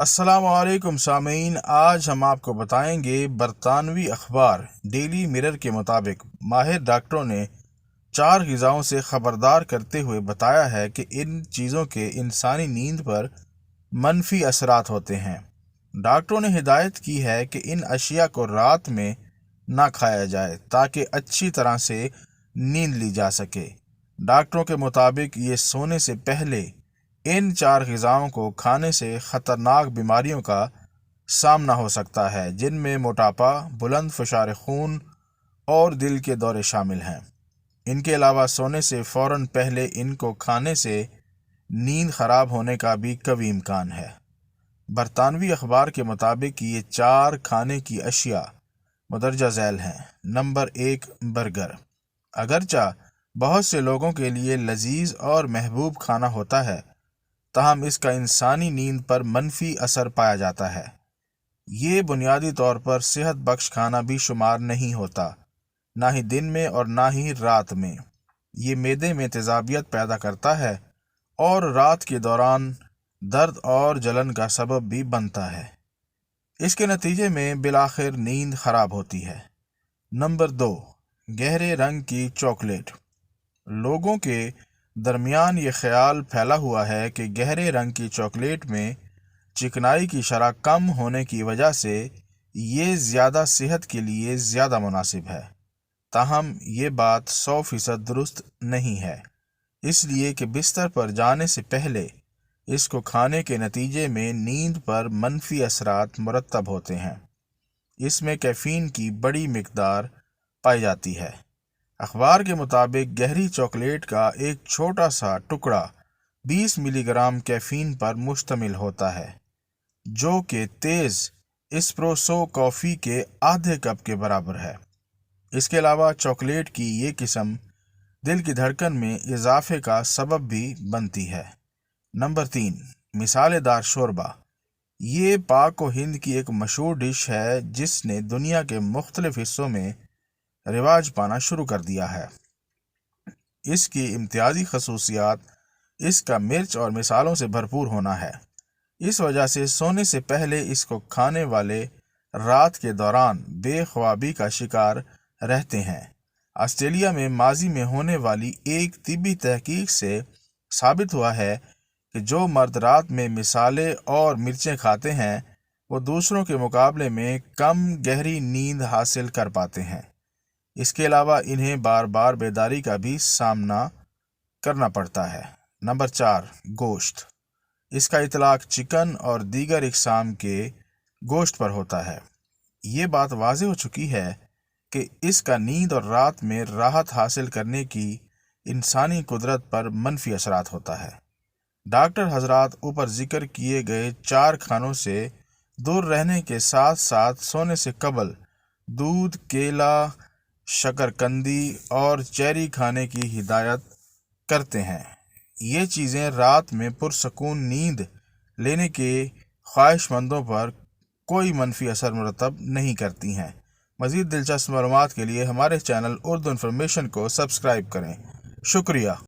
अस्सलाम वालेकुम सामीन। आज हम आपको बताएंगे बरतानवी अखबार डेली मिरर के मुताबिक माहिर डॉक्टरों ने 4 ग़िज़ाओं से ख़बरदार करते हुए बताया है कि इन चीज़ों के इंसानी नींद पर मनफी असरात होते हैं। डॉक्टरों ने हिदायत की है कि इन अशिया को रात में ना खाया जाए ताकि अच्छी तरह से नींद ली जा सके। डॉक्टरों के मुताबिक ये सोने से पहले इन 4 ग़िज़ाओं को खाने से ख़तरनाक बीमारियों का सामना हो सकता है, जिनमें मोटापा, बुलंद फशार खून और दिल के दौरे शामिल हैं। इनके अलावा सोने से फ़ौरन पहले इनको खाने से नींद ख़राब होने का भी कभी इम्कान है। बरतानवी अखबार के मुताबिक ये 4 खाने की अशिया मुदरजा झैल हैं। Number 1, burger. अगरचा बहुत से लोगों के लिए लजीज और महबूब खाना होता है, ताहम इसका इंसानी नींद पर मनफी असर पाया जाता है। ये बुनियादी तौर पर सेहत बख्श खाना भी शुमार नहीं होता, ना ही दिन में और ना ही रात में। ये मैदे में तेज़ाबियत पैदा करता है और रात के दौरान दर्द और जलन का सबब भी बनता है। इसके नतीजे में बिलाखिर नींद खराब होती है। नंबर 2, गहरे रंग की चॉकलेट। लोगों के दरमियान ये ख्याल फैला हुआ है कि गहरे रंग की चॉकलेट में चिकनाई की शरह कम होने की वजह से ये ज़्यादा सेहत के लिए ज़्यादा मुनासिब है। ताहम ये बात 100% दुरुस्त नहीं है, इसलिए कि बिस्तर पर जाने से पहले इसको खाने के नतीजे में नींद पर मनफी असरात मुरतब होते हैं। इसमें कैफ़ीन की बड़ी मिकदार पाई जाती है। अखबार के मुताबिक गहरी चॉकलेट का एक छोटा सा टुकड़ा 20 मिलीग्राम कैफ़ीन पर मुश्तमिल होता है, जो कि तेज़ एस्प्रेसो कॉफ़ी के आधे कप के बराबर है। इसके अलावा चॉकलेट की ये किस्म दिल की धड़कन में इजाफे का सबब भी बनती है। नंबर 3, मिसालेदार शोरबा। ये पाक व हिंद की एक मशहूर डिश है जिसने दुनिया के मुख्तलिफ हिस्सों में रिवाज पाना शुरू कर दिया है। इसकी इम्तियाजी खसूसियात इसका मिर्च और मिसालों से भरपूर होना है। इस वजह से सोने से पहले इसको खाने वाले रात के दौरान बेख्वाबी का शिकार रहते हैं। ऑस्ट्रेलिया में माजी में होने वाली एक तिब्बी तहकीक से साबित हुआ है कि जो मर्द रात में मिसाले और मिर्चें खाते हैं वो दूसरों के मुकाबले में कम गहरी नींद हासिल कर पाते हैं। इसके अलावा इन्हें बार बार बेदारी का भी सामना करना पड़ता है। नंबर 4, गोश्त। इसका इतलाक चिकन और दीगर इकसाम के गोश्त पर होता है। ये बात वाज़ेह हो चुकी है कि इसका नींद और रात में राहत हासिल करने की इंसानी कुदरत पर मनफी असरात होता है। डॉक्टर हजरात ऊपर जिक्र किए गए 4 खानों से दूर रहने के साथ साथ सोने से कबल दूध, केला, शकरकंदी और चेरी खाने की हिदायत करते हैं। ये चीज़ें रात में पुरसकून नींद लेने के ख्वाहिशमंदों पर कोई मनफी असर मुरतब नहीं करती हैं। मज़ीद दिलचस्प मालूमात के लिए हमारे चैनल उर्दू इन्फॉर्मेशन को सब्सक्राइब करें। शुक्रिया।